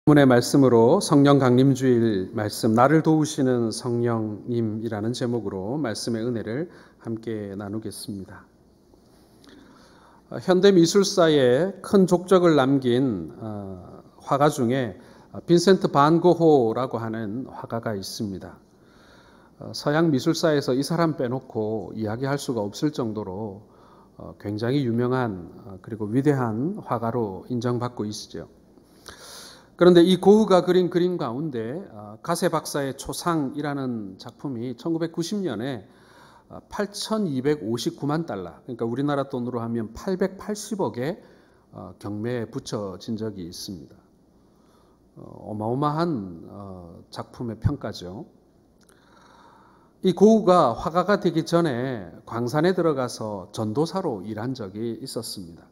본문의 말씀으로 성령 강림주일 말씀, 나를 도우시는 성령님이라는 제목으로 말씀의 은혜를 함께 나누겠습니다. 현대 미술사에 큰 족적을 남긴 화가 중에 빈센트 반 고호라고 하는 화가가 있습니다. 서양 미술사에서 이 사람 빼놓고 이야기할 수가 없을 정도로 굉장히 유명한 그리고 위대한 화가로 인정받고 있죠. 그런데 이 고흐가 그린 그림 가운데 가세 박사의 초상이라는 작품이 1990년에 8,259만 달러, 그러니까 우리나라 돈으로 하면 880억의 경매에 붙여진 적이 있습니다. 어마어마한 작품의 평가죠. 이 고흐가 화가가 되기 전에 광산에 들어가서 전도사로 일한 적이 있었습니다.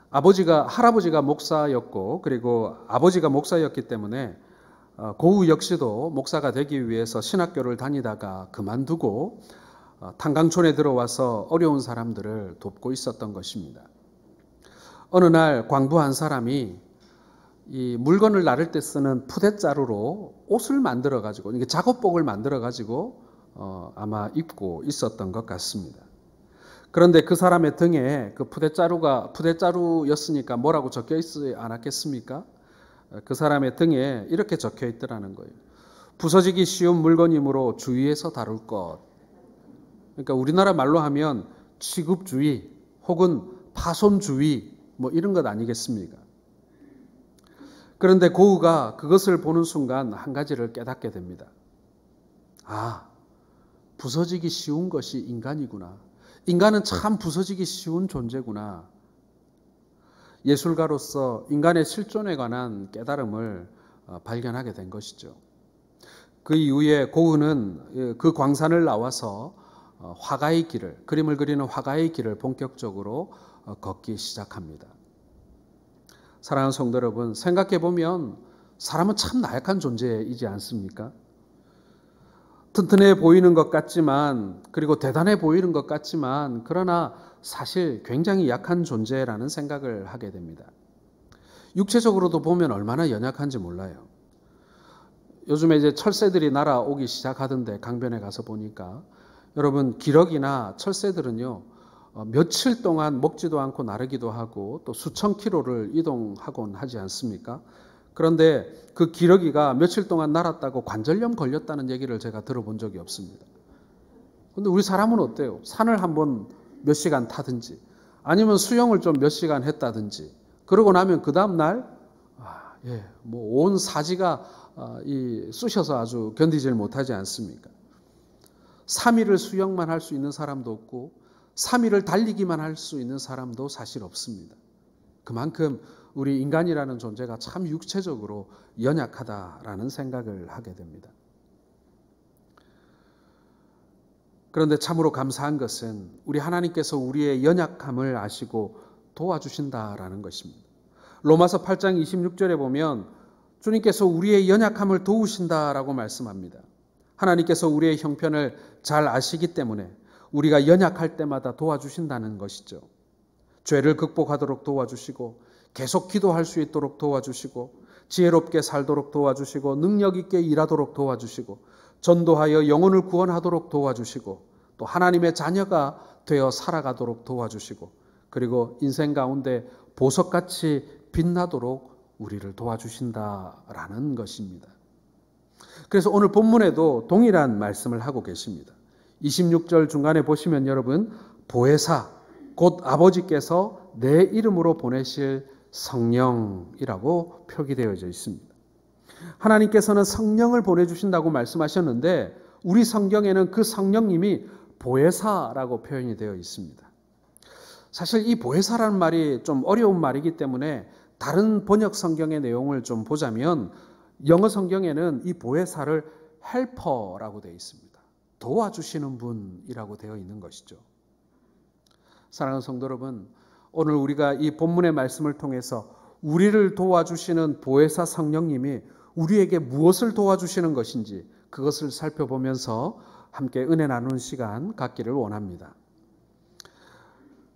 할아버지가 목사였고, 그리고 아버지가 목사였기 때문에 고흐 역시도 목사가 되기 위해서 신학교를 다니다가 그만두고 탄광촌에 들어와서 어려운 사람들을 돕고 있었던 것입니다. 어느 날 광부 한 사람이 이 물건을 나를 때 쓰는 푸대자루로 옷을 만들어 가지고, 이게 작업복을 만들어 가지고 아마 입고 있었던 것 같습니다. 그런데 그 사람의 등에 그 푸대자루였으니까 뭐라고 적혀 있지 않았겠습니까? 그 사람의 등에 이렇게 적혀 있더라는 거예요. 부서지기 쉬운 물건이므로 주의해서 다룰 것. 그러니까 우리나라 말로 하면 취급주의 혹은 파손주의 뭐 이런 것 아니겠습니까? 그런데 고흐가 그것을 보는 순간 한 가지를 깨닫게 됩니다. 아, 부서지기 쉬운 것이 인간이구나. 인간은 참 부서지기 쉬운 존재구나. 예술가로서 인간의 실존에 관한 깨달음을 발견하게 된 것이죠. 그 이후에 고흐는 그 광산을 나와서 화가의 길을, 그림을 그리는 화가의 길을 본격적으로 걷기 시작합니다. 사랑하는 성도 여러분, 생각해 보면 사람은 참 나약한 존재이지 않습니까? 튼튼해 보이는 것 같지만, 그리고 대단해 보이는 것 같지만, 그러나 사실 굉장히 약한 존재라는 생각을 하게 됩니다. 육체적으로도 보면 얼마나 연약한지 몰라요. 요즘에 이제 철새들이 날아오기 시작하던데 강변에 가서 보니까 여러분, 기러기나 철새들은요 며칠 동안 먹지도 않고 나르기도 하고 또 수천 킬로를 이동하곤 하지 않습니까? 그런데 그 기러기가 며칠 동안 날았다고 관절염 걸렸다는 얘기를 제가 들어본 적이 없습니다. 그런데 우리 사람은 어때요? 산을 한번 몇 시간 타든지 아니면 수영을 좀 몇 시간 했다든지 그러고 나면 그 다음 날 뭐 온 사지가 쑤셔서 아주 견디질 못하지 않습니까? 3일을 수영만 할 수 있는 사람도 없고 3일을 달리기만 할 수 있는 사람도 사실 없습니다. 그만큼 우리 인간이라는 존재가 참 육체적으로 연약하다라는 생각을 하게 됩니다. 그런데 참으로 감사한 것은 우리 하나님께서 우리의 연약함을 아시고 도와주신다라는 것입니다. 로마서 8장 26절에 보면 주님께서 우리의 연약함을 도우신다라고 말씀합니다. 하나님께서 우리의 형편을 잘 아시기 때문에 우리가 연약할 때마다 도와주신다는 것이죠. 죄를 극복하도록 도와주시고 계속 기도할 수 있도록 도와주시고 지혜롭게 살도록 도와주시고 능력 있게 일하도록 도와주시고 전도하여 영혼을 구원하도록 도와주시고 또 하나님의 자녀가 되어 살아가도록 도와주시고 그리고 인생 가운데 보석같이 빛나도록 우리를 도와주신다라는 것입니다. 그래서 오늘 본문에도 동일한 말씀을 하고 계십니다. 26절 중간에 보시면 여러분 보혜사 곧 아버지께서 내 이름으로 보내실 성령이라고 표기되어져 있습니다. 하나님께서는 성령을 보내주신다고 말씀하셨는데 우리 성경에는 그 성령님이 보혜사라고 표현이 되어 있습니다. 사실 이 보혜사라는 말이 좀 어려운 말이기 때문에 다른 번역 성경의 내용을 좀 보자면 영어 성경에는 이 보혜사를 헬퍼라고 되어 있습니다. 도와주시는 분이라고 되어 있는 것이죠. 사랑하는 성도 여러분, 오늘 우리가 이 본문의 말씀을 통해서 우리를 도와주시는 보혜사 성령님이 우리에게 무엇을 도와주시는 것인지 그것을 살펴보면서 함께 은혜 나누는 시간 갖기를 원합니다.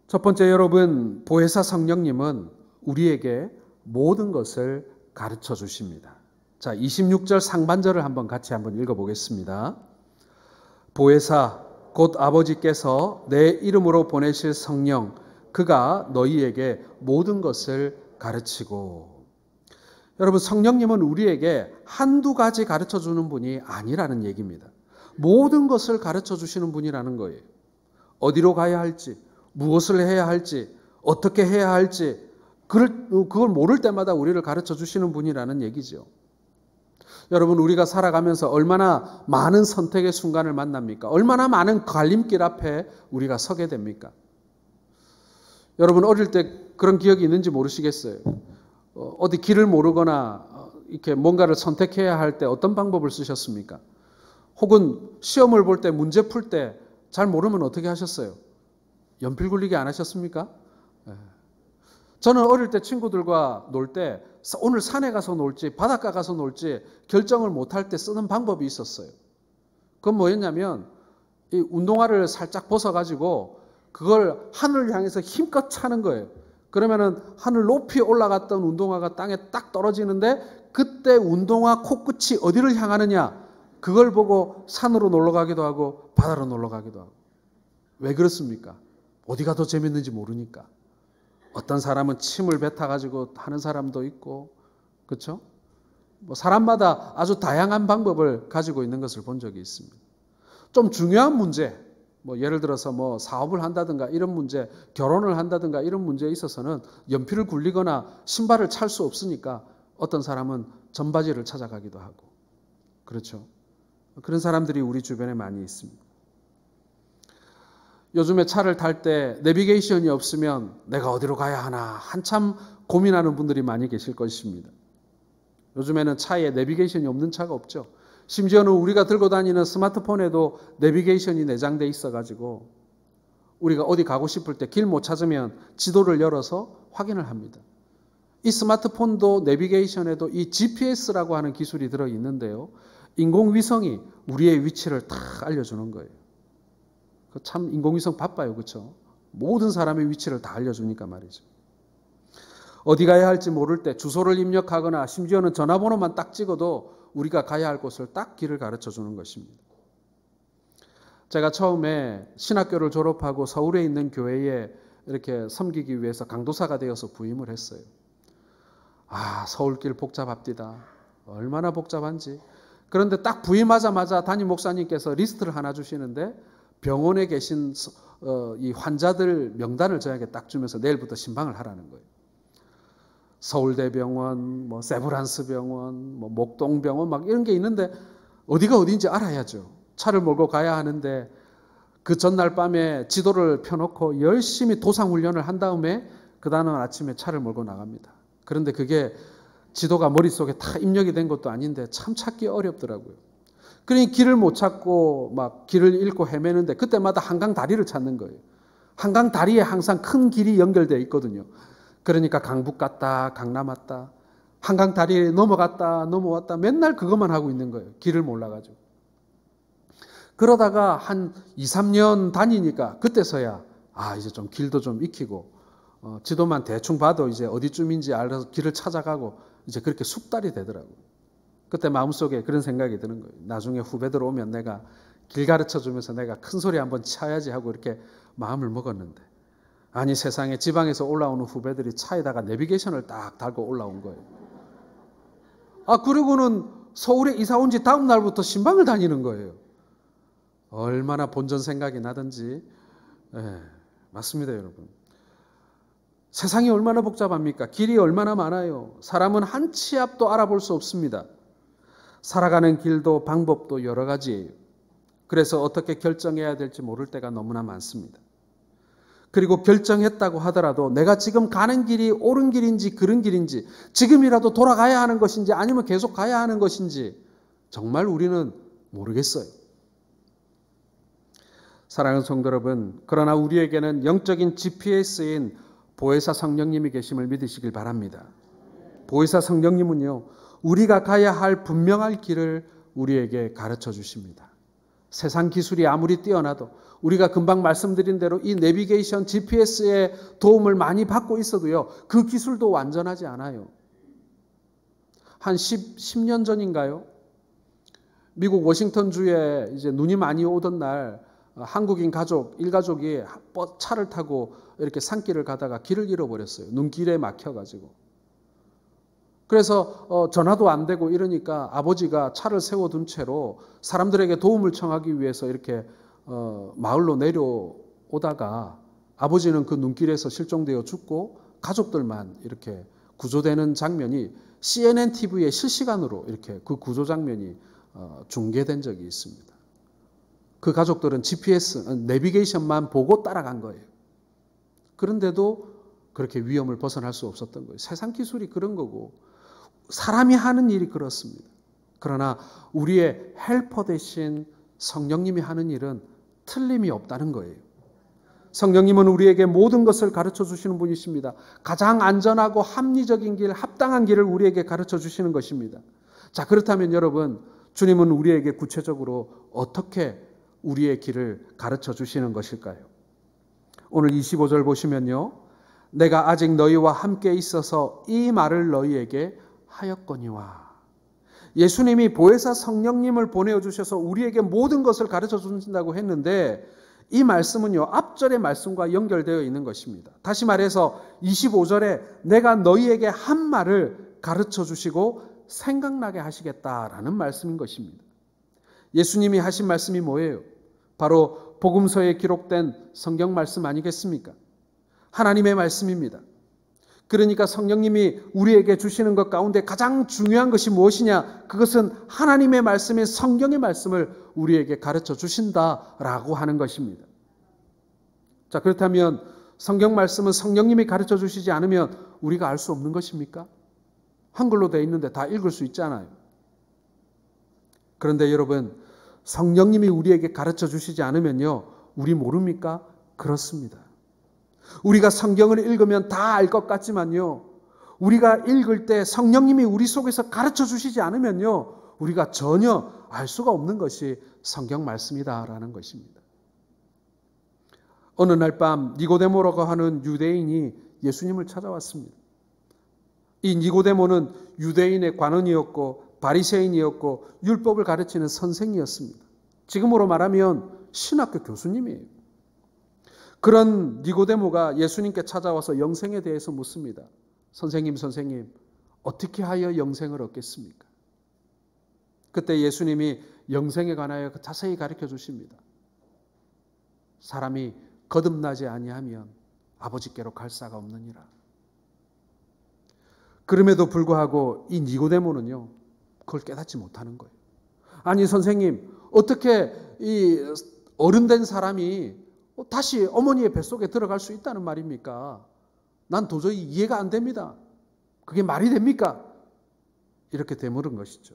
첫 번째 여러분, 보혜사 성령님은 우리에게 모든 것을 가르쳐 주십니다. 자, 26절 상반절을 같이 한번 읽어보겠습니다. 보혜사 곧 아버지께서 내 이름으로 보내실 성령 그가 너희에게 모든 것을 가르치고. 여러분, 성령님은 우리에게 한두 가지 가르쳐 주는 분이 아니라는 얘기입니다. 모든 것을 가르쳐 주시는 분이라는 거예요. 어디로 가야 할지, 무엇을 해야 할지, 어떻게 해야 할지 그걸 모를 때마다 우리를 가르쳐 주시는 분이라는 얘기죠. 여러분, 우리가 살아가면서 얼마나 많은 선택의 순간을 만납니까? 얼마나 많은 갈림길 앞에 우리가 서게 됩니까? 여러분, 어릴 때 그런 기억이 있는지 모르시겠어요. 어디 길을 모르거나 이렇게 뭔가를 선택해야 할 때 어떤 방법을 쓰셨습니까? 혹은 시험을 볼 때, 문제 풀 때 잘 모르면 어떻게 하셨어요? 연필 굴리기 안 하셨습니까? 저는 어릴 때 친구들과 놀 때 오늘 산에 가서 놀지 바닷가 가서 놀지 결정을 못할 때 쓰는 방법이 있었어요. 그건 뭐였냐면 이 운동화를 살짝 벗어가지고 그걸 하늘을 향해서 힘껏 차는 거예요. 그러면은 하늘 높이 올라갔던 운동화가 땅에 딱 떨어지는데 그때 운동화 코끝이 어디를 향하느냐 그걸 보고 산으로 놀러 가기도 하고 바다로 놀러 가기도 하고. 왜 그렇습니까? 어디가 더 재밌는지 모르니까. 어떤 사람은 침을 뱉어가지고 하는 사람도 있고, 그렇죠? 사람마다 아주 다양한 방법을 가지고 있는 것을 본 적이 있습니다. 좀 중요한 문제, 예를 들어서 사업을 한다든가 이런 문제, 결혼을 한다든가 이런 문제에 있어서는 연필을 굴리거나 신발을 찰 수 없으니까 어떤 사람은 점바지를 찾아가기도 하고, 그렇죠? 그런 사람들이 우리 주변에 많이 있습니다. 요즘에 차를 탈 때 내비게이션이 없으면 내가 어디로 가야 하나 한참 고민하는 분들이 많이 계실 것입니다. 요즘에는 차에 내비게이션이 없는 차가 없죠. 심지어는 우리가 들고 다니는 스마트폰에도 내비게이션이 내장돼 있어가지고 우리가 어디 가고 싶을 때 길 못 찾으면 지도를 열어서 확인을 합니다. 이 스마트폰도 내비게이션에도 이 GPS라고 하는 기술이 들어있는데요. 인공위성이 우리의 위치를 다 알려주는 거예요. 참 인공위성 바빠요. 그렇죠? 모든 사람의 위치를 다 알려주니까 말이죠. 어디 가야 할지 모를 때 주소를 입력하거나 심지어는 전화번호만 딱 찍어도 우리가 가야 할 곳을 딱 길을 가르쳐 주는 것입니다. 제가 처음에 신학교를 졸업하고 서울에 있는 교회에 이렇게 섬기기 위해서 강도사가 되어서 부임을 했어요. 서울길 복잡합디다. 얼마나 복잡한지. 그런데 딱 부임하자마자 담임 목사님께서 리스트를 하나 주시는데 병원에 계신 이 환자들 명단을 저에게 딱 주면서 내일부터 신방을 하라는 거예요. 서울대병원, 세브란스병원, 목동병원 막 이런 게 있는데 어디가 어디인지 알아야죠. 차를 몰고 가야 하는데 그 전날 밤에 지도를 펴놓고 열심히 도상훈련을 한 다음에 그 다음 아침에 차를 몰고 나갑니다. 그런데 그게 지도가 머릿속에 다 입력이 된 것도 아닌데 참 찾기 어렵더라고요. 그러니 길을 못 찾고 막 길을 잃고 헤매는데 그때마다 한강 다리를 찾는 거예요. 한강 다리에 항상 큰 길이 연결되어 있거든요. 그러니까 강북 갔다 강남 왔다 한강 다리에 넘어갔다 넘어왔다 맨날 그것만 하고 있는 거예요. 길을 몰라가지고. 그러다가 한 2, 3년 다니니까 그때서야 이제 좀 길도 좀 익히고 지도만 대충 봐도 이제 어디쯤인지 알아서 길을 찾아가고 이제 그렇게 숙달이 되더라고요. 그때 마음속에 그런 생각이 드는 거예요. 나중에 후배들 오면 내가 길 가르쳐주면서 내가 큰 소리 한번 쳐야지 하고 이렇게 마음을 먹었는데 아니 세상에 지방에서 올라오는 후배들이 차에다가 내비게이션을 딱 달고 올라온 거예요. 그리고는 서울에 이사 온 지 다음 날부터 신방을 다니는 거예요. 얼마나 본전 생각이 나든지. 맞습니다, 여러분. 세상이 얼마나 복잡합니까? 길이 얼마나 많아요. 사람은 한 치 앞도 알아볼 수 없습니다. 살아가는 길도 방법도 여러 가지예요. 그래서 어떻게 결정해야 될지 모를 때가 너무나 많습니다. 그리고 결정했다고 하더라도 내가 지금 가는 길이 옳은 길인지 그른 길인지 지금이라도 돌아가야 하는 것인지 아니면 계속 가야 하는 것인지 정말 우리는 모르겠어요. 사랑하는 성도 여러분, 그러나 우리에게는 영적인 GPS인 보혜사 성령님이 계심을 믿으시길 바랍니다. 보혜사 성령님은요, 우리가 가야 할 분명할 길을 우리에게 가르쳐 주십니다. 세상 기술이 아무리 뛰어나도 우리가 금방 말씀드린 대로 이 내비게이션 GPS의 도움을 많이 받고 있어도요, 그 기술도 완전하지 않아요. 한 10년 전인가요? 미국 워싱턴주에 이제 눈이 많이 오던 날 한국인 일가족이 차를 타고 이렇게 산길을 가다가 길을 잃어버렸어요. 눈길에 막혀가지고. 그래서 전화도 안 되고 이러니까 아버지가 차를 세워둔 채로 사람들에게 도움을 청하기 위해서 이렇게 마을로 내려오다가 아버지는 그 눈길에서 실종되어 죽고 가족들만 이렇게 구조되는 장면이 CNN TV에 실시간으로 이렇게 그 구조 장면이 중계된 적이 있습니다. 그 가족들은 GPS, 내비게이션만 보고 따라간 거예요. 그런데도 그렇게 위험을 벗어날 수 없었던 거예요. 세상 기술이 그런 거고 사람이 하는 일이 그렇습니다. 그러나 우리의 헬퍼 대신 성령님이 하는 일은 틀림이 없다는 거예요. 성령님은 우리에게 모든 것을 가르쳐 주시는 분이십니다. 가장 안전하고 합리적인 길, 합당한 길을 우리에게 가르쳐 주시는 것입니다. 자, 그렇다면 여러분, 주님은 우리에게 구체적으로 어떻게 우리의 길을 가르쳐 주시는 것일까요? 오늘 25절 보시면요. 내가 아직 너희와 함께 있어서 이 말을 너희에게 하였거니와. 예수님이 보혜사 성령님을 보내주셔서 우리에게 모든 것을 가르쳐 주신다고 했는데 이 말씀은요, 앞절의 말씀과 연결되어 있는 것입니다. 다시 말해서 25절에 내가 너희에게 한 말을 가르쳐 주시고 생각나게 하시겠다라는 말씀인 것입니다. 예수님이 하신 말씀이 뭐예요? 바로 복음서에 기록된 성경 말씀 아니겠습니까? 하나님의 말씀입니다. 그러니까 성령님이 우리에게 주시는 것 가운데 가장 중요한 것이 무엇이냐? 그것은 하나님의 말씀인 성경의 말씀을 우리에게 가르쳐 주신다라고 하는 것입니다. 자, 그렇다면 성경 말씀은 성령님이 가르쳐 주시지 않으면 우리가 알 수 없는 것입니까? 한글로 되어 있는데 다 읽을 수 있잖아요. 그런데 여러분, 성령님이 우리에게 가르쳐 주시지 않으면요, 우리 모릅니까? 그렇습니다. 우리가 성경을 읽으면 다 알 것 같지만요, 우리가 읽을 때 성령님이 우리 속에서 가르쳐 주시지 않으면요, 우리가 전혀 알 수가 없는 것이 성경 말씀이다라는 것입니다. 어느 날 밤 니고데모라고 하는 유대인이 예수님을 찾아왔습니다. 이 니고데모는 유대인의 관원이었고 바리새인이었고 율법을 가르치는 선생이었습니다. 지금으로 말하면 신학교 교수님이에요. 그런 니고데모가 예수님께 찾아와서 영생에 대해서 묻습니다. 선생님, 어떻게 하여 영생을 얻겠습니까? 그때 예수님이 영생에 관하여 자세히 가르쳐 주십니다. 사람이 거듭나지 아니하면 아버지께로 갈 사가 없느니라. 그럼에도 불구하고 이 니고데모는요, 그걸 깨닫지 못하는 거예요. 아니 선생님, 어떻게 이 어른된 사람이 다시 어머니의 뱃속에 들어갈 수 있다는 말입니까? 난 도저히 이해가 안 됩니다. 그게 말이 됩니까? 이렇게 되물은 것이죠.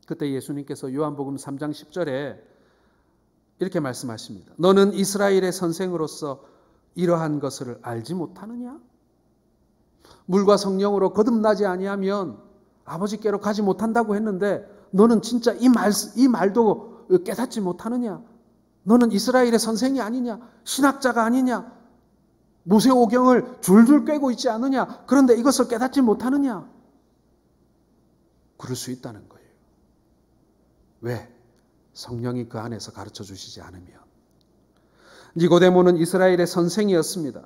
그때 예수님께서 요한복음 3장 10절에 이렇게 말씀하십니다. 너는 이스라엘의 선생으로서 이러한 것을 알지 못하느냐? 물과 성령으로 거듭나지 아니하면 아버지께로 가지 못한다고 했는데 너는 진짜 이 말도 깨닫지 못하느냐? 너는 이스라엘의 선생이 아니냐? 신학자가 아니냐? 모세오경을 줄줄 꿰고 있지 않느냐? 그런데 이것을 깨닫지 못하느냐? 그럴 수 있다는 거예요. 왜? 성령이 그 안에서 가르쳐 주시지 않으면. 니고데모는 이스라엘의 선생이었습니다.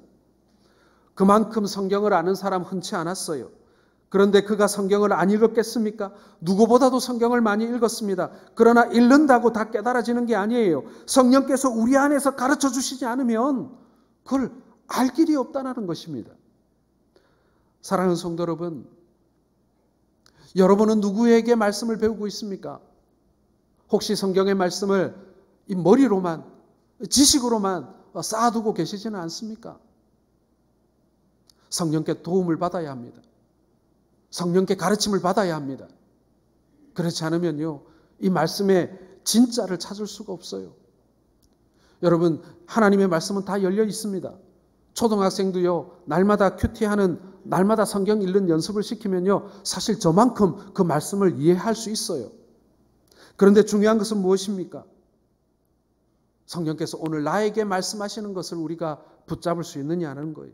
그만큼 성경을 아는 사람 흔치 않았어요. 그런데 그가 성경을 안 읽었겠습니까? 누구보다도 성경을 많이 읽었습니다. 그러나 읽는다고 다 깨달아지는 게 아니에요. 성령께서 우리 안에서 가르쳐 주시지 않으면 그걸 알 길이 없다는 것입니다. 사랑하는 성도 여러분, 여러분은 누구에게 말씀을 배우고 있습니까? 혹시 성경의 말씀을 이 머리로만, 지식으로만 쌓아두고 계시지는 않습니까? 성령께 도움을 받아야 합니다. 성령께 가르침을 받아야 합니다. 그렇지 않으면요, 이 말씀의 진짜를 찾을 수가 없어요. 여러분, 하나님의 말씀은 다 열려 있습니다. 초등학생도요, 날마다 큐티하는, 날마다 성경 읽는 연습을 시키면요, 사실 저만큼 그 말씀을 이해할 수 있어요. 그런데 중요한 것은 무엇입니까? 성령께서 오늘 나에게 말씀하시는 것을 우리가 붙잡을 수 있느냐는 거예요.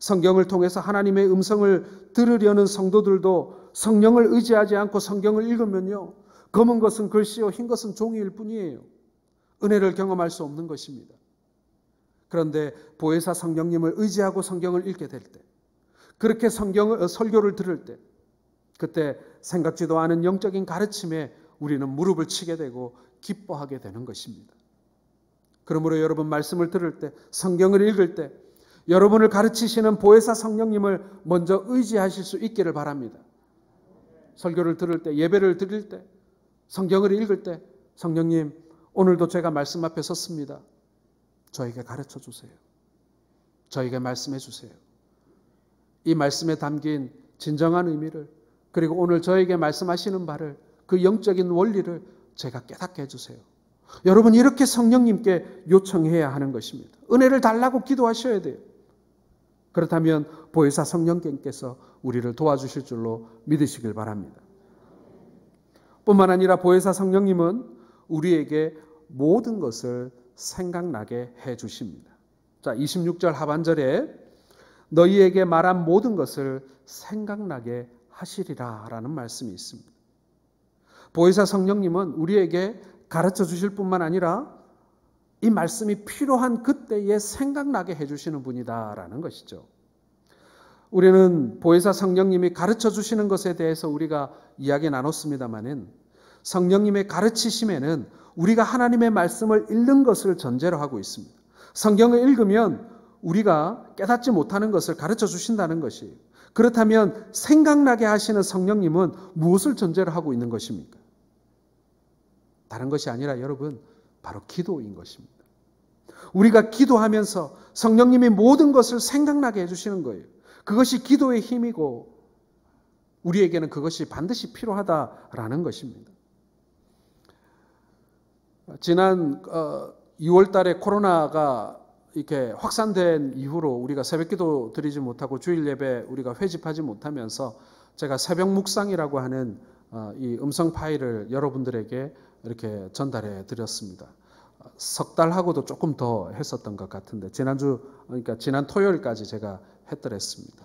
성경을 통해서 하나님의 음성을 들으려는 성도들도 성령을 의지하지 않고 성경을 읽으면요, 검은 것은 글씨요 흰 것은 종이일 뿐이에요. 은혜를 경험할 수 없는 것입니다. 그런데 보혜사 성령님을 의지하고 성경을 읽게 될 때, 그렇게 설교를 들을 때, 그때 생각지도 않은 영적인 가르침에 우리는 무릎을 치게 되고 기뻐하게 되는 것입니다. 그러므로 여러분 말씀을 들을 때, 성경을 읽을 때 여러분을 가르치시는 보혜사 성령님을 먼저 의지하실 수 있기를 바랍니다. 설교를 들을 때, 예배를 드릴 때, 성경을 읽을 때 성령님, 오늘도 제가 말씀 앞에 섰습니다. 저에게 가르쳐 주세요. 저에게 말씀해 주세요. 이 말씀에 담긴 진정한 의미를, 그리고 오늘 저에게 말씀하시는 바를, 그 영적인 원리를 제가 깨닫게 해주세요. 여러분, 이렇게 성령님께 요청해야 하는 것입니다. 은혜를 달라고 기도하셔야 돼요. 그렇다면 보혜사 성령님께서 우리를 도와주실 줄로 믿으시길 바랍니다. 뿐만 아니라 보혜사 성령님은 우리에게 모든 것을 생각나게 해 주십니다. 자, 26절 하반절에 너희에게 말한 모든 것을 생각나게 하시리라 라는 말씀이 있습니다. 보혜사 성령님은 우리에게 가르쳐 주실 뿐만 아니라 이 말씀이 필요한 그때에 생각나게 해주시는 분이다라는 것이죠. 우리는 보혜사 성령님이 가르쳐 주시는 것에 대해서 우리가 이야기 나눴습니다마는, 성령님의 가르치심에는 우리가 하나님의 말씀을 읽는 것을 전제로 하고 있습니다. 성경을 읽으면 우리가 깨닫지 못하는 것을 가르쳐 주신다는 것이에요. 그렇다면 생각나게 하시는 성령님은 무엇을 전제로 하고 있는 것입니까? 다른 것이 아니라 여러분, 바로 기도인 것입니다. 우리가 기도하면서 성령님이 모든 것을 생각나게 해주시는 거예요. 그것이 기도의 힘이고 우리에게는 그것이 반드시 필요하다라는 것입니다. 지난 2월 달에 코로나가 이렇게 확산된 이후로 우리가 새벽기도 드리지 못하고 주일 예배 우리가 회집하지 못하면서 제가 새벽 묵상이라고 하는 이 음성 파일을 여러분들에게 이렇게 전달해 드렸습니다. 석 달하고도 조금 더 했었던 것 같은데, 그러니까 지난 토요일까지 제가 했더랬습니다.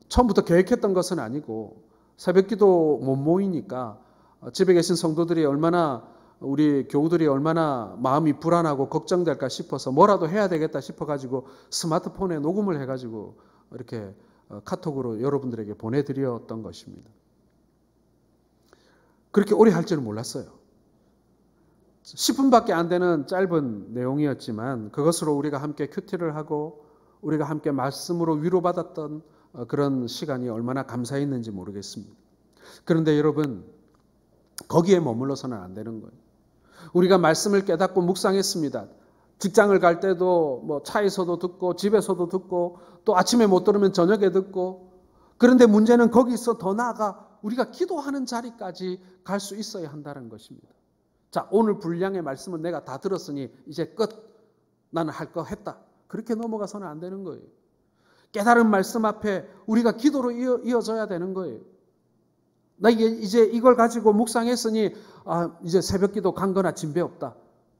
처음부터 계획했던 것은 아니고 새벽기도 못 모이니까 집에 계신 성도들이 얼마나, 우리 교우들이 얼마나 마음이 불안하고 걱정될까 싶어서 뭐라도 해야 되겠다 싶어가지고 스마트폰에 녹음을 해가지고 이렇게 카톡으로 여러분들에게 보내드렸던 것입니다. 그렇게 오래 할 줄은 몰랐어요. 10분밖에 안 되는 짧은 내용이었지만 그것으로 우리가 함께 큐티를 하고 우리가 함께 말씀으로 위로받았던 그런 시간이 얼마나 감사했는지 모르겠습니다. 그런데 여러분, 거기에 머물러서는 안 되는 거예요. 우리가 말씀을 깨닫고 묵상했습니다. 직장을 갈 때도 뭐 차에서도 듣고 집에서도 듣고 또 아침에 못 들으면 저녁에 듣고, 그런데 문제는 거기서 더 나아가 우리가 기도하는 자리까지 갈 수 있어야 한다는 것입니다. 자, 오늘 분량의 말씀은 내가 다 들었으니 이제 끝. 나는 할 거 했다. 그렇게 넘어가서는 안 되는 거예요. 깨달은 말씀 앞에 우리가 기도로 이어져야 되는 거예요. 나 이제 이걸 가지고 묵상했으니 이제 새벽기도 간 거나 진배 없다.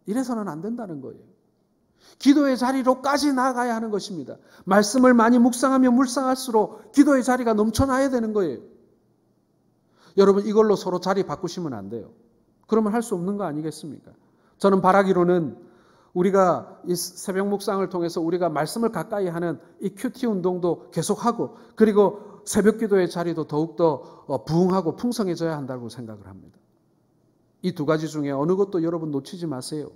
이래서는 안 된다는 거예요. 기도의 자리로까지 나아가야 하는 것입니다. 말씀을 많이 묵상하면 묵상할수록 기도의 자리가 넘쳐나야 되는 거예요. 여러분, 이걸로 서로 자리 바꾸시면 안 돼요. 그러면 할 수 없는 거 아니겠습니까? 저는 바라기로는 우리가 이 새벽 묵상을 통해서 우리가 말씀을 가까이 하는 이 큐티 운동도 계속하고, 그리고 새벽 기도의 자리도 더욱더 부흥하고 풍성해져야 한다고 생각을 합니다. 이 두 가지 중에 어느 것도 여러분 놓치지 마세요.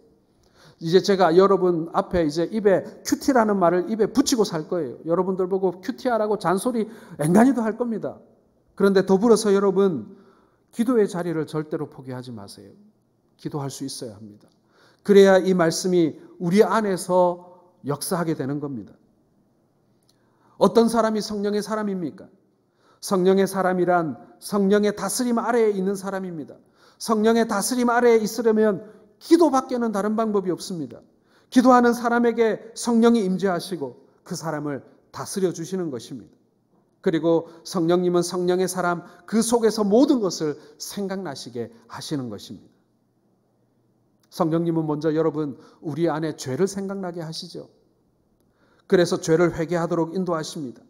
이제 제가 여러분 앞에 이제 입에 큐티라는 말을 입에 붙이고 살 거예요. 여러분들 보고 큐티하라고 잔소리 앵간히도 할 겁니다. 그런데 더불어서 여러분, 기도의 자리를 절대로 포기하지 마세요. 기도할 수 있어야 합니다. 그래야 이 말씀이 우리 안에서 역사하게 되는 겁니다. 어떤 사람이 성령의 사람입니까? 성령의 사람이란 성령의 다스림 아래에 있는 사람입니다. 성령의 다스림 아래에 있으려면 기도밖에는 다른 방법이 없습니다. 기도하는 사람에게 성령이 임재하시고 그 사람을 다스려 주시는 것입니다. 그리고 성령님은 성령의 사람, 그 속에서 모든 것을 생각나시게 하시는 것입니다. 성령님은 먼저 여러분, 우리 안에 죄를 생각나게 하시죠. 그래서 죄를 회개하도록 인도하십니다.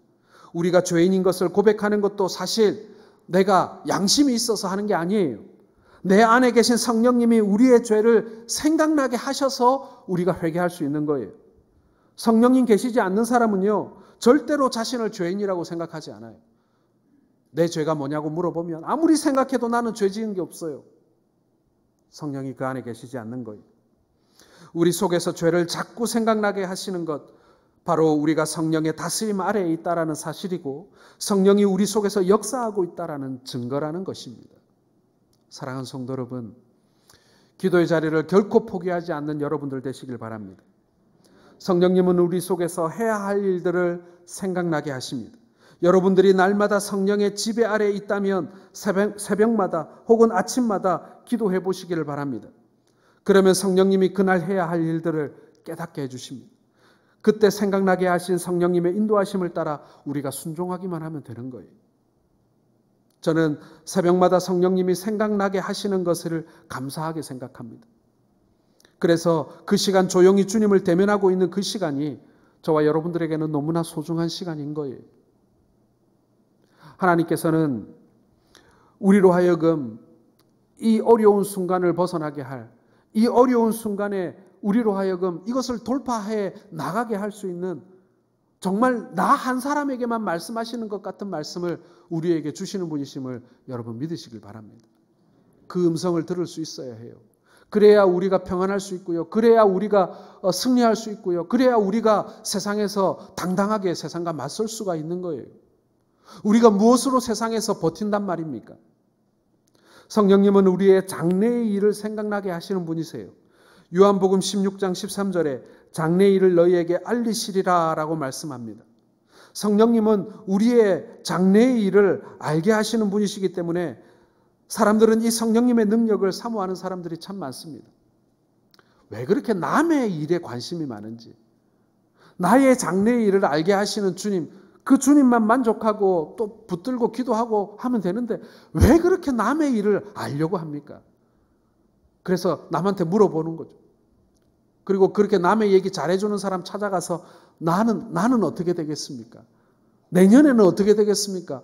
우리가 죄인인 것을 고백하는 것도 사실 내가 양심이 있어서 하는 게 아니에요. 내 안에 계신 성령님이 우리의 죄를 생각나게 하셔서 우리가 회개할 수 있는 거예요. 성령님 계시지 않는 사람은요, 절대로 자신을 죄인이라고 생각하지 않아요. 내 죄가 뭐냐고 물어보면 아무리 생각해도 나는 죄 지은 게 없어요. 성령이 그 안에 계시지 않는 거예요. 우리 속에서 죄를 자꾸 생각나게 하시는 것, 바로 우리가 성령의 다스림 아래에 있다라는 사실이고 성령이 우리 속에서 역사하고 있다라는 증거라는 것입니다. 사랑하는 성도 여러분, 기도의 자리를 결코 포기하지 않는 여러분들 되시길 바랍니다. 성령님은 우리 속에서 해야 할 일들을 생각나게 하십니다. 여러분들이 날마다 성령의 지배 아래에 있다면 새벽마다 혹은 아침마다 기도해 보시기를 바랍니다. 그러면 성령님이 그날 해야 할 일들을 깨닫게 해주십니다. 그때 생각나게 하신 성령님의 인도하심을 따라 우리가 순종하기만 하면 되는 거예요. 저는 새벽마다 성령님이 생각나게 하시는 것을 감사하게 생각합니다. 그래서 그 시간 조용히 주님을 대면하고 있는 그 시간이 저와 여러분들에게는 너무나 소중한 시간인 거예요. 하나님께서는 우리로 하여금 이 어려운 순간을 벗어나게 할, 이 어려운 순간에 우리로 하여금 이것을 돌파해 나가게 할 수 있는, 정말 나 한 사람에게만 말씀하시는 것 같은 말씀을 우리에게 주시는 분이심을 여러분 믿으시길 바랍니다. 그 음성을 들을 수 있어야 해요. 그래야 우리가 평안할 수 있고요. 그래야 우리가 승리할 수 있고요. 그래야 우리가 세상에서 당당하게 세상과 맞설 수가 있는 거예요. 우리가 무엇으로 세상에서 버틴단 말입니까? 성령님은 우리의 장래의 일을 생각나게 하시는 분이세요. 요한복음 16장 13절에 장래의 일을 너희에게 알리시리라 라고 말씀합니다. 성령님은 우리의 장래의 일을 알게 하시는 분이시기 때문에 사람들은 이 성령님의 능력을 사모하는 사람들이 참 많습니다. 왜 그렇게 남의 일에 관심이 많은지, 나의 장래의 일을 알게 하시는 주님, 그 주님만 만족하고 또 붙들고 기도하고 하면 되는데 왜 그렇게 남의 일을 알려고 합니까? 그래서 남한테 물어보는 거죠. 그리고 그렇게 남의 얘기 잘해주는 사람 찾아가서 나는 어떻게 되겠습니까? 내년에는 어떻게 되겠습니까?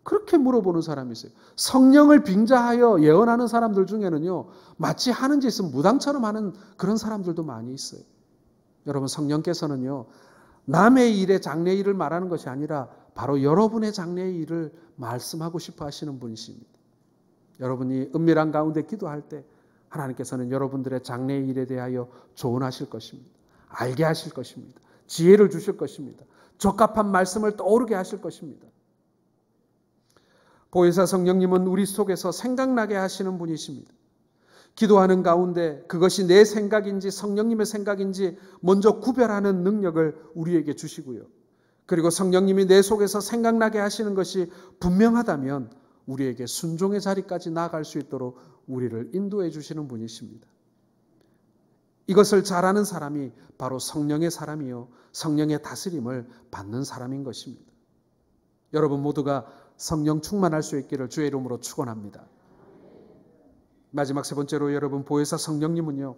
그렇게 물어보는 사람이 있어요. 성령을 빙자하여 예언하는 사람들 중에는요, 마치 하는 짓은 무당처럼 하는 그런 사람들도 많이 있어요. 여러분, 성령께서는요, 남의 일의 장래의 일을 말하는 것이 아니라 바로 여러분의 장래의 일을 말씀하고 싶어 하시는 분이십니다. 여러분이 은밀한 가운데 기도할 때 하나님께서는 여러분들의 장래의 일에 대하여 조언하실 것입니다. 알게 하실 것입니다. 지혜를 주실 것입니다. 적합한 말씀을 떠오르게 하실 것입니다. 보혜사 성령님은 우리 속에서 생각나게 하시는 분이십니다. 기도하는 가운데 그것이 내 생각인지 성령님의 생각인지 먼저 구별하는 능력을 우리에게 주시고요. 그리고 성령님이 내 속에서 생각나게 하시는 것이 분명하다면 우리에게 순종의 자리까지 나아갈 수 있도록 우리를 인도해 주시는 분이십니다. 이것을 잘하는 사람이 바로 성령의 사람이요, 성령의 다스림을 받는 사람인 것입니다. 여러분 모두가 성령 충만할 수 있기를 주의 이름으로 축원합니다. 마지막 세 번째로 여러분, 보혜사 성령님은요,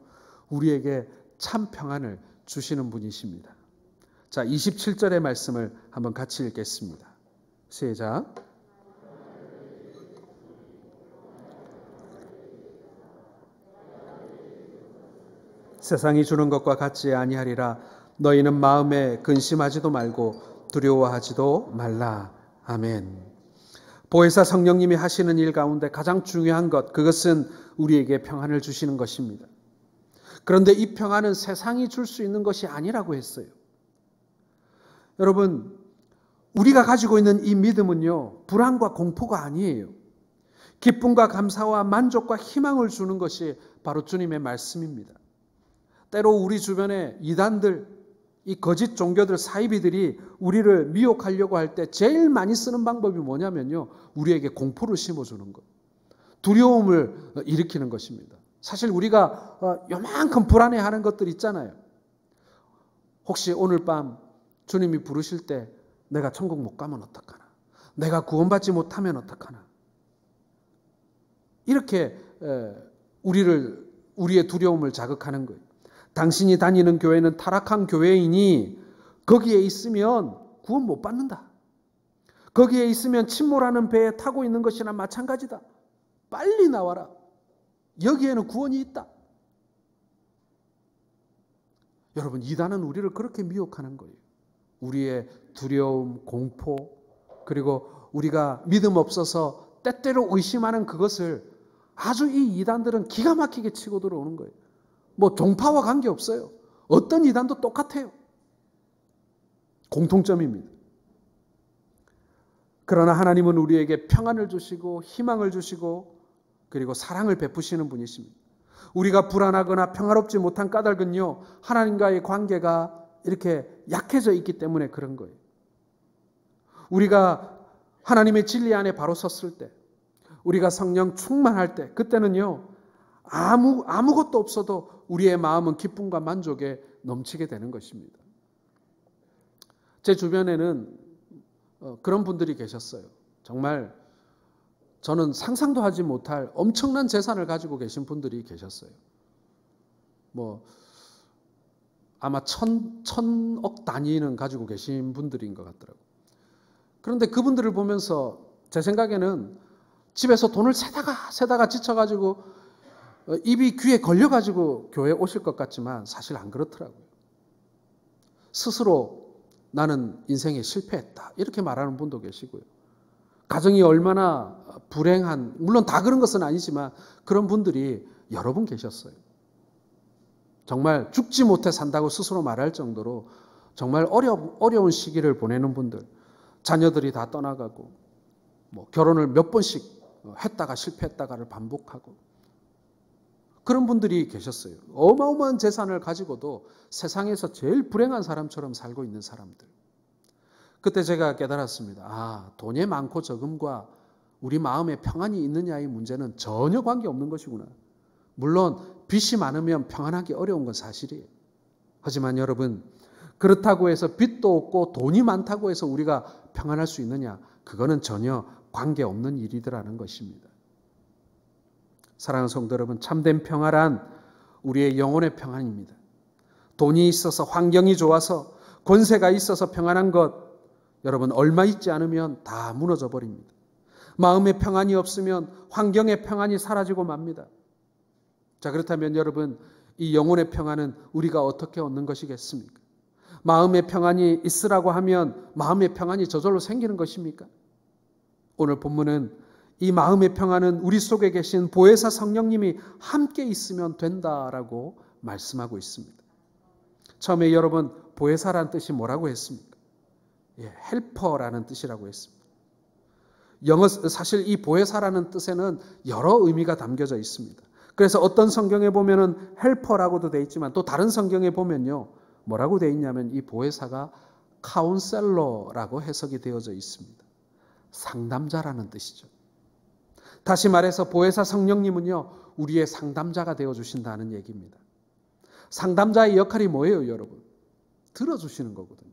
우리에게 참 평안을 주시는 분이십니다. 자, 27절의 말씀을 한번 같이 읽겠습니다. 시작. 세상이 주는 것과 같지 아니하리라. 너희는 마음에 근심하지도 말고 두려워하지도 말라. 아멘. 보혜사 성령님이 하시는 일 가운데 가장 중요한 것, 그것은 우리에게 평안을 주시는 것입니다. 그런데 이 평안은 세상이 줄 수 있는 것이 아니라고 했어요. 여러분, 우리가 가지고 있는 이 믿음은요, 불안과 공포가 아니에요. 기쁨과 감사와 만족과 희망을 주는 것이 바로 주님의 말씀입니다. 때로 우리 주변에 이단들, 이 거짓 종교들, 사이비들이 우리를 미혹하려고 할 때 제일 많이 쓰는 방법이 뭐냐면요, 우리에게 공포를 심어주는 것, 두려움을 일으키는 것입니다. 사실 우리가 요만큼 불안해하는 것들 있잖아요. 혹시 오늘 밤 주님이 부르실 때 내가 천국 못 가면 어떡하나, 내가 구원받지 못하면 어떡하나, 이렇게 우리의 두려움을 자극하는 거예요. 당신이 다니는 교회는 타락한 교회이니 거기에 있으면 구원 못 받는다. 거기에 있으면 침몰하는 배에 타고 있는 것이나 마찬가지다. 빨리 나와라. 여기에는 구원이 있다. 여러분, 이단은 우리를 그렇게 미혹하는 거예요. 우리의 두려움, 공포, 그리고 우리가 믿음 없어서 때때로 의심하는 그것을 아주 이 이단들은 기가 막히게 치고 들어오는 거예요. 뭐 종파와 관계없어요. 어떤 이단도 똑같아요. 공통점입니다. 그러나 하나님은 우리에게 평안을 주시고 희망을 주시고 그리고 사랑을 베푸시는 분이십니다. 우리가 불안하거나 평화롭지 못한 까닭은요, 하나님과의 관계가 이렇게 약해져 있기 때문에 그런 거예요. 우리가 하나님의 진리 안에 바로 섰을 때, 우리가 성령 충만할 때, 그때는요, 아무것도 없어도 우리의 마음은 기쁨과 만족에 넘치게 되는 것입니다. 제 주변에는 그런 분들이 계셨어요. 정말 저는 상상도 하지 못할 엄청난 재산을 가지고 계신 분들이 계셨어요. 뭐 아마 천억 단위는 가지고 계신 분들인 것 같더라고요. 그런데 그분들을 보면서 제 생각에는 집에서 돈을 세다가 지쳐가지고 입이 귀에 걸려가지고 교회에 오실 것 같지만 사실 안 그렇더라고요. 스스로 나는 인생에 실패했다 이렇게 말하는 분도 계시고요. 가정이 얼마나 불행한, 물론 다 그런 것은 아니지만 그런 분들이 여러 분 계셨어요. 정말 죽지 못해 산다고 스스로 말할 정도로 정말 어려운 시기를 보내는 분들, 자녀들이 다 떠나가고 뭐 결혼을 몇 번씩 했다가 실패했다가를 반복하고 그런 분들이 계셨어요. 어마어마한 재산을 가지고도 세상에서 제일 불행한 사람처럼 살고 있는 사람들. 그때 제가 깨달았습니다. 돈이 많고 적음과 우리 마음에 평안이 있느냐의 문제는 전혀 관계없는 것이구나. 물론 빚이 많으면 평안하기 어려운 건 사실이에요. 하지만 여러분, 그렇다고 해서 빚도 없고 돈이 많다고 해서 우리가 평안할 수 있느냐? 그거는 전혀 관계없는 일이더라는 것입니다. 사랑하는 성도 여러분, 참된 평화란 우리의 영혼의 평안입니다. 돈이 있어서 환경이 좋아서 권세가 있어서 평안한 것, 여러분 얼마 있지 않으면 다 무너져 버립니다. 마음의 평안이 없으면 환경의 평안이 사라지고 맙니다. 자, 그렇다면 여러분, 이 영혼의 평안은 우리가 어떻게 얻는 것이겠습니까? 마음의 평안이 있으라고 하면 마음의 평안이 저절로 생기는 것입니까? 오늘 본문은 이 마음의 평안은 우리 속에 계신 보혜사 성령님이 함께 있으면 된다라고 말씀하고 있습니다. 처음에 여러분, 보혜사라는 뜻이 뭐라고 했습니까? 헬퍼라는 뜻이라고 했습니다. 사실 이 보혜사라는 뜻에는 여러 의미가 담겨져 있습니다. 그래서 어떤 성경에 보면은 헬퍼라고도 되어 있지만 또 다른 성경에 보면요, 뭐라고 되어 있냐면 이 보혜사가 카운셀러라고 해석이 되어져 있습니다. 상담자라는 뜻이죠. 다시 말해서 보혜사 성령님은요, 우리의 상담자가 되어주신다는 얘기입니다. 상담자의 역할이 뭐예요, 여러분? 들어주시는 거거든요.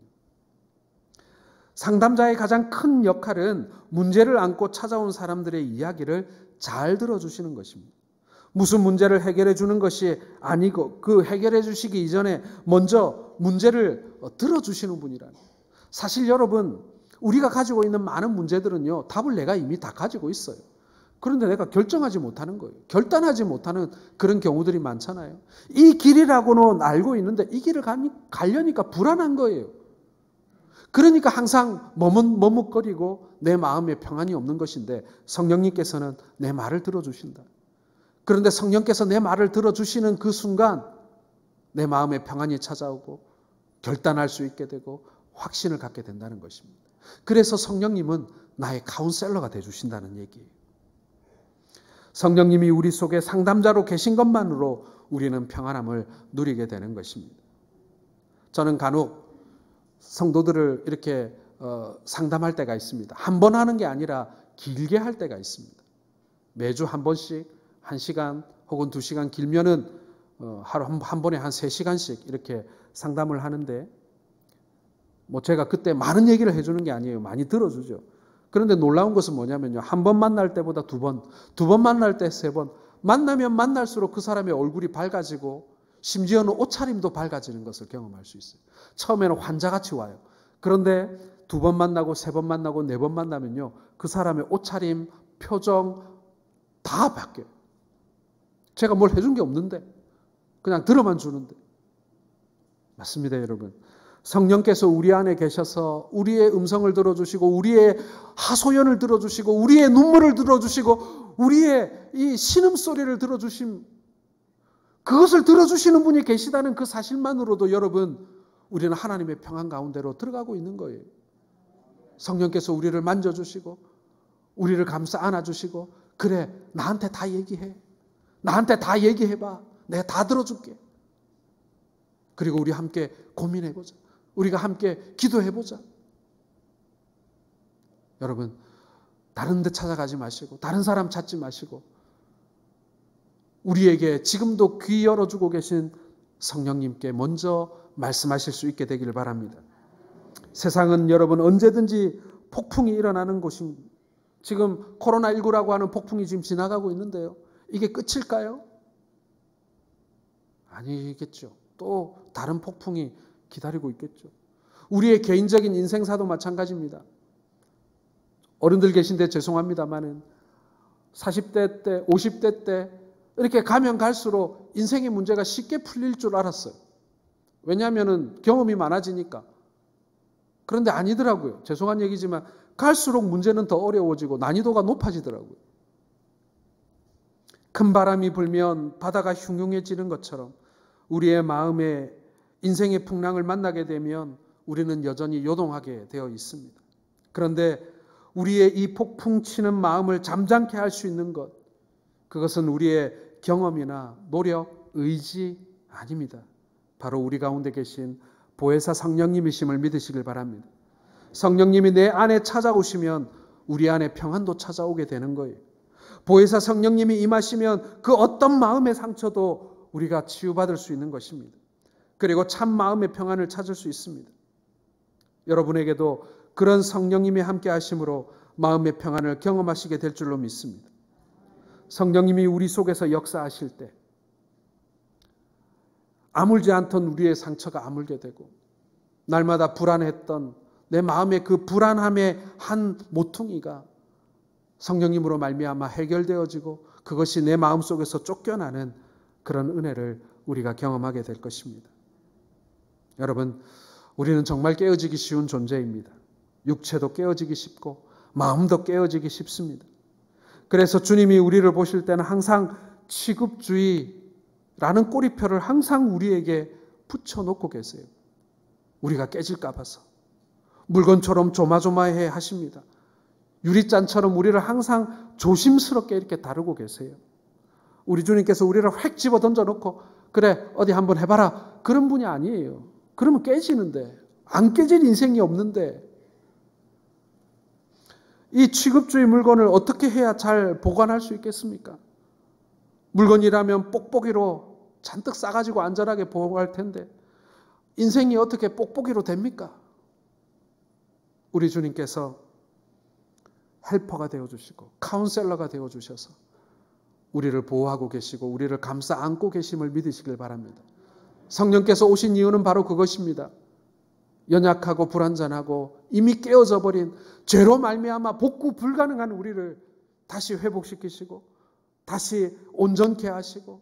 상담자의 가장 큰 역할은 문제를 안고 찾아온 사람들의 이야기를 잘 들어주시는 것입니다. 무슨 문제를 해결해 주는 것이 아니고 그 해결해 주시기 이전에 먼저 문제를 들어주시는 분이라는. 사실 여러분, 우리가 가지고 있는 많은 문제들은요, 답을 내가 이미 다 가지고 있어요. 그런데 내가 결정하지 못하는 거예요. 결단하지 못하는 그런 경우들이 많잖아요. 이 길이라고는 알고 있는데 이 길을 가려니까 불안한 거예요. 그러니까 항상 머뭇거리고 내 마음에 평안이 없는 것인데 성령님께서는 내 말을 들어주신다. 그런데 성령께서 내 말을 들어주시는 그 순간 내 마음에 평안이 찾아오고 결단할 수 있게 되고 확신을 갖게 된다는 것입니다. 그래서 성령님은 나의 카운셀러가 되어주신다는 얘기예요. 성령님이 우리 속에 상담자로 계신 것만으로 우리는 평안함을 누리게 되는 것입니다. 저는 간혹 성도들을 이렇게 상담할 때가 있습니다. 한 번 하는 게 아니라 길게 할 때가 있습니다. 매주 한 번씩 1시간 혹은 2시간, 길면은 하루 한 번에 한 3시간씩 이렇게 상담을 하는데 뭐 제가 그때 많은 얘기를 해주는 게 아니에요. 많이 들어주죠. 그런데 놀라운 것은 뭐냐면요, 한 번 만날 때보다 2번, 2번 만날 때 3번, 만나면 만날수록 그 사람의 얼굴이 밝아지고 심지어는 옷차림도 밝아지는 것을 경험할 수 있어요. 처음에는 환자같이 와요. 그런데 2번 만나고 3번 만나고 4번 만나면요, 그 사람의 옷차림, 표정 다 바뀌어요. 제가 뭘 해준 게 없는데 그냥 들어만 주는데. 맞습니다, 여러분. 성령께서 우리 안에 계셔서 우리의 음성을 들어주시고 우리의 하소연을 들어주시고 우리의 눈물을 들어주시고 우리의 이 신음소리를 들어주심, 그것을 들어주시는 분이 계시다는 그 사실만으로도 여러분, 우리는 하나님의 평안 가운데로 들어가고 있는 거예요. 성령께서 우리를 만져주시고 우리를 감싸 안아주시고, 그래, 나한테 다 얘기해. 나한테 다 얘기해봐. 내가 다 들어줄게. 그리고 우리 함께 고민해보자. 우리가 함께 기도해보자. 여러분, 다른 데 찾아가지 마시고 다른 사람 찾지 마시고 우리에게 지금도 귀 열어주고 계신 성령님께 먼저 말씀하실 수 있게 되기를 바랍니다. 세상은 여러분 언제든지 폭풍이 일어나는 곳입니다. 지금 코로나19라고 하는 폭풍이 지금 지나가고 있는데요. 이게 끝일까요? 아니겠죠. 또 다른 폭풍이 기다리고 있겠죠. 우리의 개인적인 인생사도 마찬가지입니다. 어른들 계신데 죄송합니다만은 40대 때, 50대 때 이렇게 가면 갈수록 인생의 문제가 쉽게 풀릴 줄 알았어요. 왜냐하면 경험이 많아지니까. 그런데 아니더라고요. 죄송한 얘기지만 갈수록 문제는 더 어려워지고 난이도가 높아지더라고요. 큰 바람이 불면 바다가 흉흉해지는 것처럼 우리의 마음에 인생의 풍랑을 만나게 되면 우리는 여전히 요동하게 되어 있습니다. 그런데 우리의 이 폭풍 치는 마음을 잠잠케 할 수 있는 것, 그것은 우리의 경험이나 노력, 의지 아닙니다. 바로 우리 가운데 계신 보혜사 성령님이심을 믿으시길 바랍니다. 성령님이 내 안에 찾아오시면 우리 안에 평안도 찾아오게 되는 거예요. 보혜사 성령님이 임하시면 그 어떤 마음의 상처도 우리가 치유받을 수 있는 것입니다. 그리고 참 마음의 평안을 찾을 수 있습니다. 여러분에게도 그런 성령님이 함께 하심으로 마음의 평안을 경험하시게 될 줄로 믿습니다. 성령님이 우리 속에서 역사하실 때 아물지 않던 우리의 상처가 아물게 되고, 날마다 불안했던 내 마음의 그 불안함의 한 모퉁이가 성령님으로 말미암아 해결되어지고 그것이 내 마음속에서 쫓겨나는 그런 은혜를 우리가 경험하게 될 것입니다. 여러분, 우리는 정말 깨어지기 쉬운 존재입니다. 육체도 깨어지기 쉽고 마음도 깨어지기 쉽습니다. 그래서 주님이 우리를 보실 때는 항상 취급주의라는 꼬리표를 항상 우리에게 붙여놓고 계세요. 우리가 깨질까 봐서. 물건처럼 조마조마해 하십니다. 유리잔처럼 우리를 항상 조심스럽게 이렇게 다루고 계세요. 우리 주님께서 우리를 획 집어 던져놓고 그래 어디 한번 해봐라, 그런 분이 아니에요. 그러면 깨지는데, 안 깨질 인생이 없는데, 이 취급주의 물건을 어떻게 해야 잘 보관할 수 있겠습니까? 물건이라면 뽁뽁이로 잔뜩 싸가지고 안전하게 보관할 텐데 인생이 어떻게 뽁뽁이로 됩니까? 우리 주님께서 헬퍼가 되어주시고 카운셀러가 되어주셔서 우리를 보호하고 계시고 우리를 감싸 안고 계심을 믿으시길 바랍니다. 성령께서 오신 이유는 바로 그것입니다. 연약하고 불완전하고 이미 깨어져 버린 죄로 말미암아 복구 불가능한 우리를 다시 회복시키시고 다시 온전케 하시고,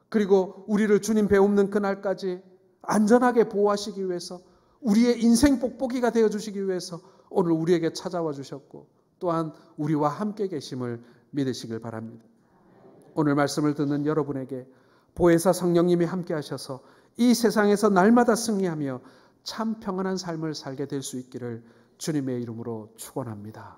그리고 우리를 주님 배움는 그날까지 안전하게 보호하시기 위해서, 우리의 인생 뽁뽁이가 되어주시기 위해서 오늘 우리에게 찾아와 주셨고 또한 우리와 함께 계심을 믿으시길 바랍니다. 오늘 말씀을 듣는 여러분에게 보혜사 성령님이 함께 하셔서 이 세상에서 날마다 승리하며 참 평안한 삶을 살게 될 수 있기를 주님의 이름으로 축원합니다.